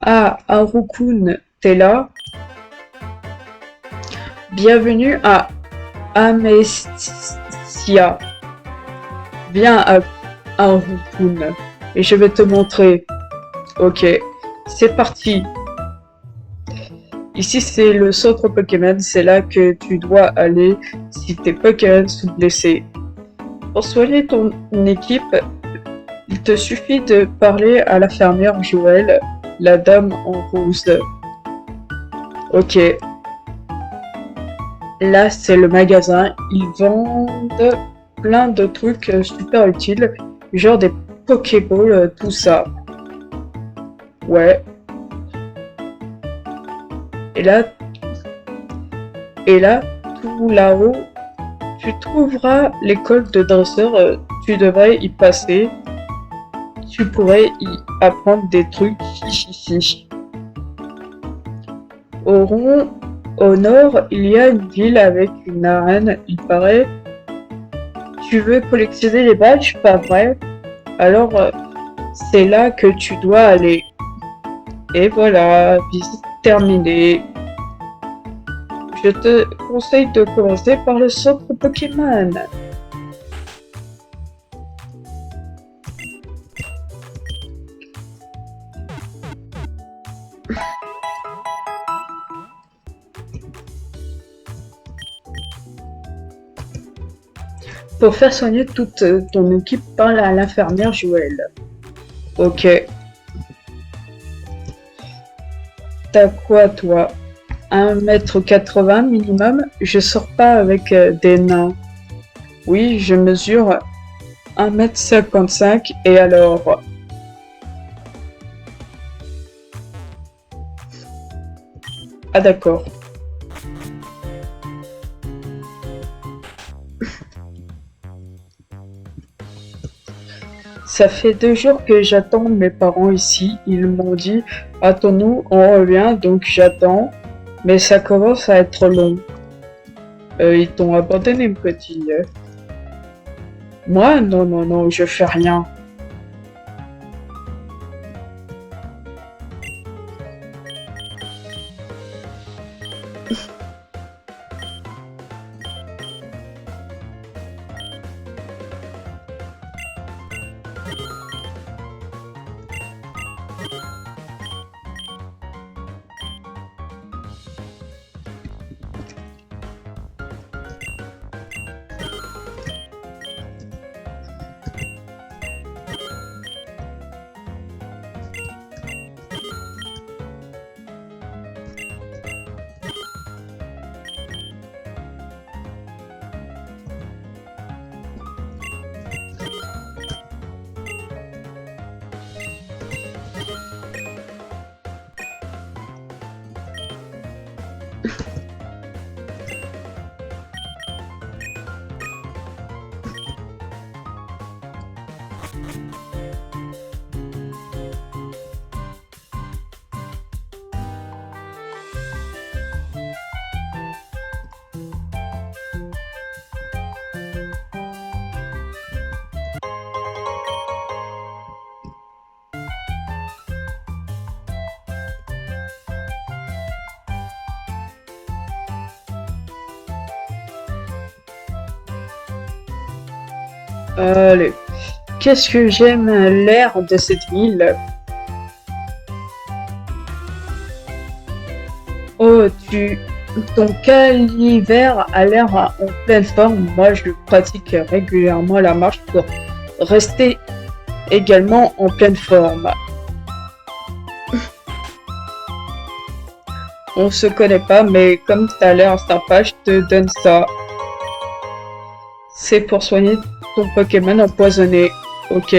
Ah, Haru-kun, t'es là? Bienvenue à Amecia. Viens à Haru-kun et je vais te montrer. Ok, c'est parti. Ici c'est le centre Pokémon, c'est là que tu dois aller si tes Pokémon sont blessés. Pour soigner ton équipe, il te suffit de parler à la fermière Joël, la dame en rose. Ok. Là, c'est le magasin. Ils vendent plein de trucs super utiles, genre des Pokéballs, tout ça. Ouais. Et là, tout là-haut, tu trouveras l'école de dresseur. Tu devrais y passer. Tu pourrais y apprendre des trucs ici. Au rond, Au nord, il y a une ville avec une arène, il paraît. Tu veux collectionner les badges, pas vrai? Alors, c'est là que tu dois aller. Et voilà, visite terminée. Je te conseille de commencer par le centre Pokémon. Pour faire soigner toute ton équipe, parle à l'infirmière Joël. Ok. T'as quoi, toi? 1,80 m minimum? Je sors pas avec des nains. Oui, je mesure 1,55 m et alors? Ah d'accord. Ça fait 2 jours que j'attends mes parents ici. Ils m'ont dit attends-nous, on revient, donc j'attends. Mais ça commence à être long. Ils t'ont abandonné, me petit. Moi, non, non, non, je fais rien. Allez. Qu'est-ce que j'aime l'air de cette ville. Oh, ton caliver a l'air en pleine forme. Moi, je pratique régulièrement la marche pour rester également en pleine forme. On se connaît pas, mais comme t'as l'air sympa, je te donne ça. C'est pour soigner ton Pokémon empoisonné. Ok.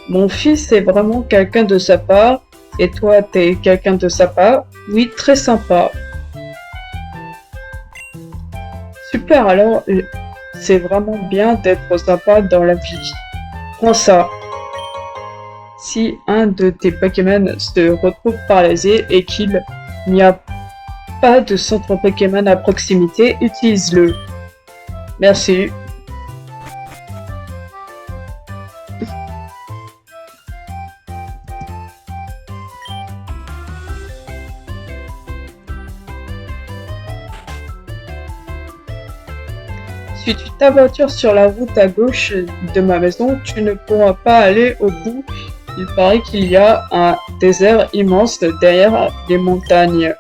Mon fils est vraiment quelqu'un de sympa. Et toi, t'es quelqu'un de sympa? Oui, très sympa. Super, alors, c'est vraiment bien d'être sympa dans la vie. Prends ça. Si un de tes Pokémon se retrouve paralysé et qu'il n'y a pas de centre Pokémon à proximité, utilise-le. Merci. Si tu t'aventures sur la route à gauche de ma maison, tu ne pourras pas aller au bout. Il paraît qu'il y a un désert immense derrière les montagnes.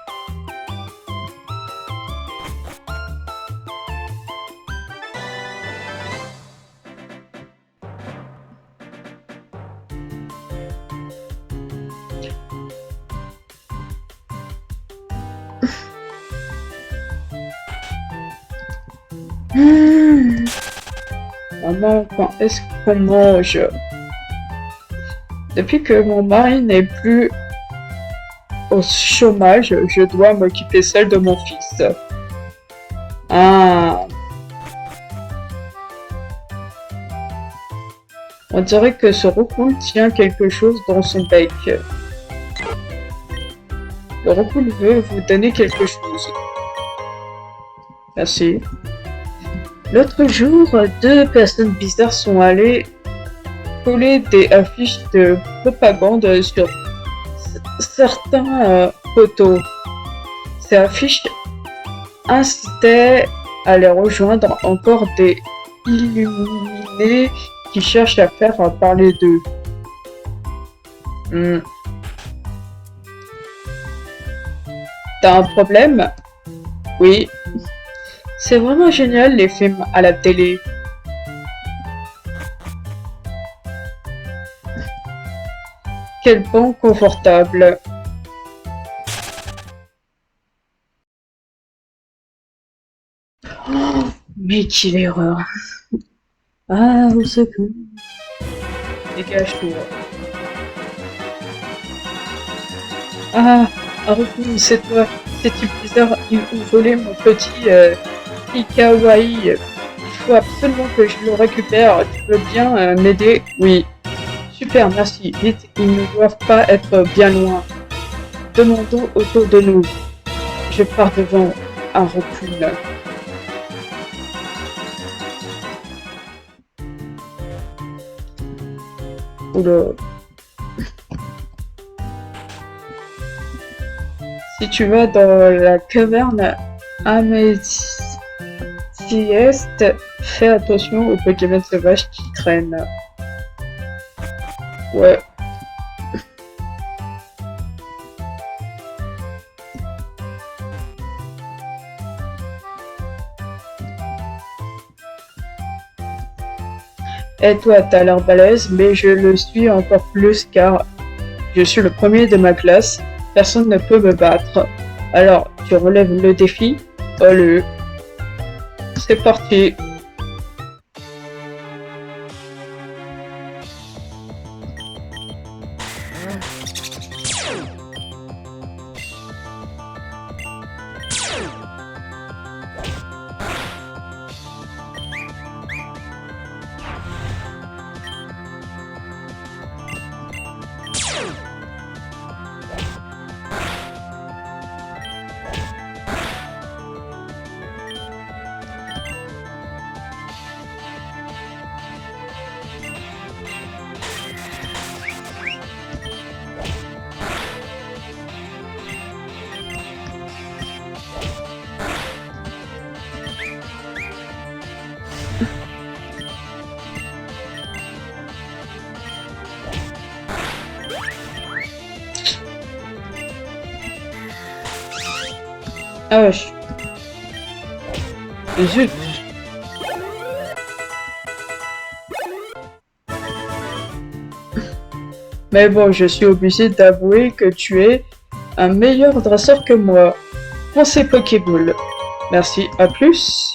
Maman, quand est-ce qu'on mange? Depuis que mon mari n'est plus au chômage, je dois m'occuper seule de mon fils. Ah. On dirait que ce roucoule tient quelque chose dans son bec. Le recul veut vous donner quelque chose. Merci. L'autre jour, deux personnes bizarres sont allées coller des affiches de propagande sur certains poteaux. Ces affiches incitaient à les rejoindre encore des illuminés qui cherchent à faire parler d'eux. T'as un problème? Oui. C'est vraiment génial les films à la télé. Quel banc confortable. Oh, mais quelle erreur. Ah, au secours. Dégage-toi. Ah, Haruku, c'est toi. Ces types bizarres, ils ont volé mon petit Ikawaii. Il faut absolument que je le récupère. Tu peux bien m'aider? Oui. Super, merci. Vite, ils ne doivent pas être bien loin. Demandons autour de nous. Je pars devant un recul. Oula. Si tu vas dans la caverne améthyste, fais attention aux Pokémon sauvages qui traînent. Ouais. Et toi, t'as l'air balèze, mais je le suis encore plus car je suis le premier de ma classe. Personne ne peut me battre. Alors, tu relèves le défi? Allez. C'est parti. Ah wesh. Zut. Mais bon, je suis obligé d'avouer que tu es un meilleur dresseur que moi. Prends ces Pokéballs. Merci, à plus.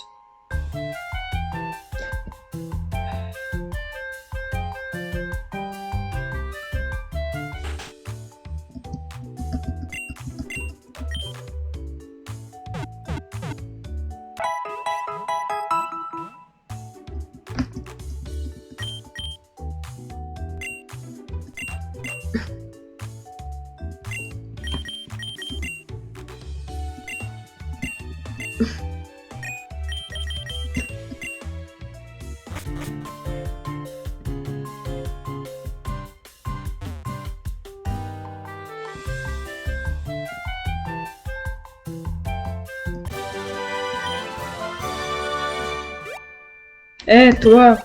Eh toi,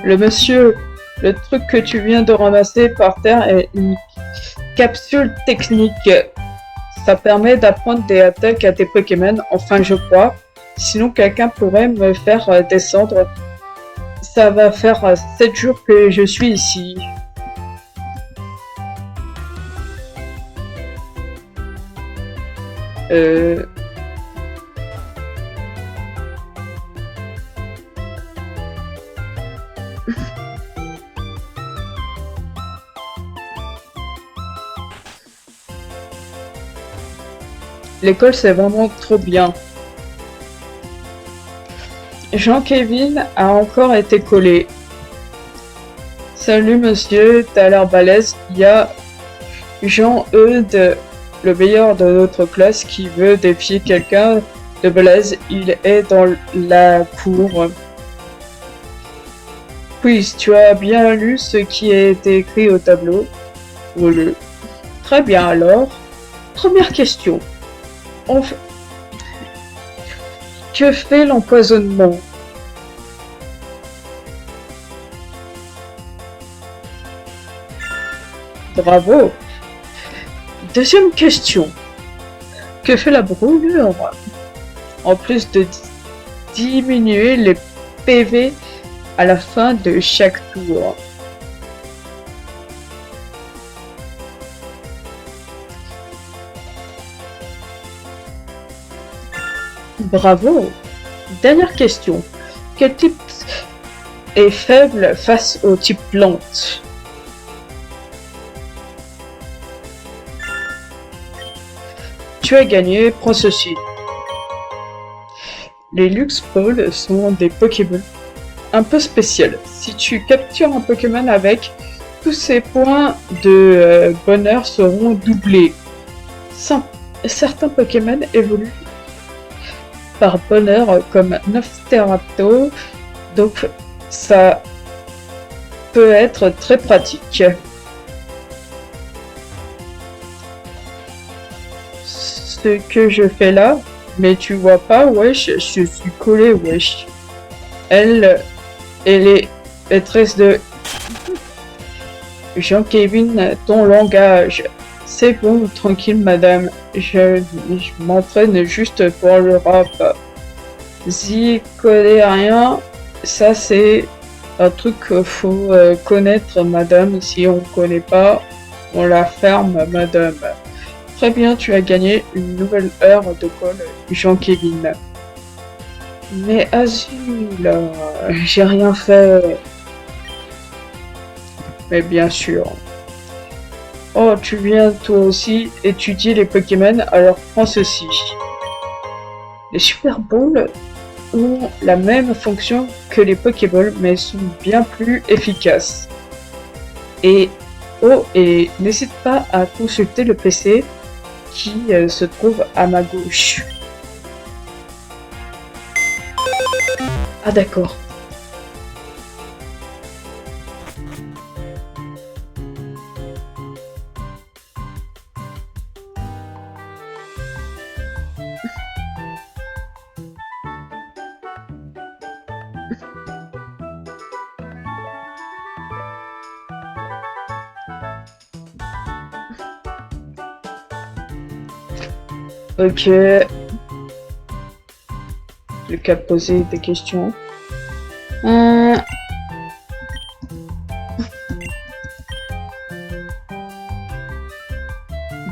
le monsieur, le truc que tu viens de ramasser par terre est une capsule technique. Ça permet d'apprendre des attaques à tes Pokémon, enfin je crois. Sinon quelqu'un pourrait me faire descendre. Ça va faire 7 jours que je suis ici. L'école c'est vraiment trop bien. Jean-Kevin a encore été collé. Salut monsieur, t'as l'air balèze. Il y a Jean-Eudes le meilleur de notre classe qui veut défier quelqu'un de balèze. Il est dans la cour. Puis, tu as bien lu ce qui a été écrit au tableau? Oui. Très bien alors. Première question. Que fait l'empoisonnement? Bravo. Deuxième question. Que fait la brûlure? En plus de diminuer les PV à la fin de chaque tour. Bravo. Dernière question. Quel type est faible face au type plante? Tu as gagné, prends ceci. Les Lux Balls sont des Pokéballs un peu spéciaux. Si tu captures un Pokémon avec, tous ses points de bonheur seront doublés. Certains Pokémon évoluent par bonheur comme Nofteraptor, donc ça peut être très pratique. Ce que je fais là, mais tu vois pas, wesh, je suis collé, wesh. Elle est maîtresse de Jean-Kevin, ton langage. C'est bon, tranquille, madame. Je m'entraîne juste pour le rap. J'y connais rien. Ça, c'est un truc qu'il faut connaître, madame. Si on connaît pas, on la ferme, madame. Très bien, tu as gagné une nouvelle heure de colle, Jean-Kevin. Mais Azul, j'ai rien fait. Mais bien sûr. Oh, tu viens toi aussi étudier les Pokémon, alors prends ceci. Les Super Balls ont la même fonction que les Pokéballs, mais sont bien plus efficaces. Et n'hésite pas à consulter le PC qui se trouve à ma gauche. Ah d'accord. Ok. J'ai qu'à poser des questions.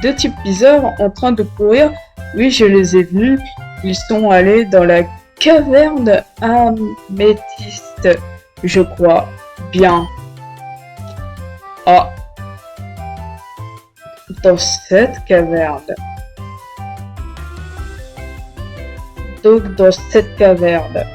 Deux types bizarres en train de courir. Oui, je les ai vus. Ils sont allés dans la caverne améthyste, je crois. Bien. Ah. Dans cette caverne. Donc dans cette caverne.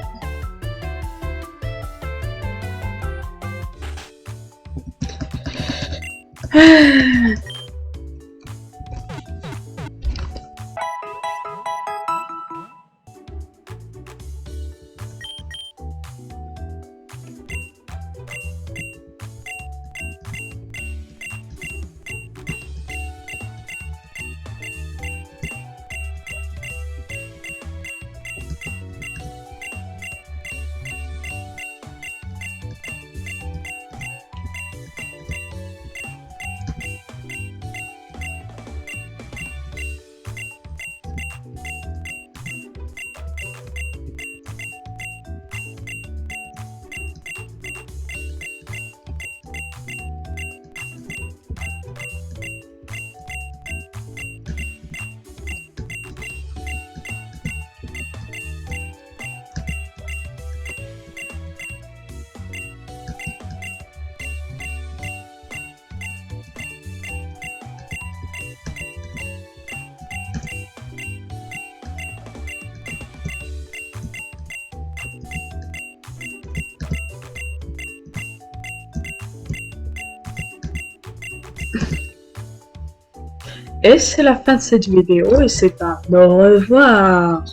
Et c'est la fin de cette vidéo et c'est un au revoir.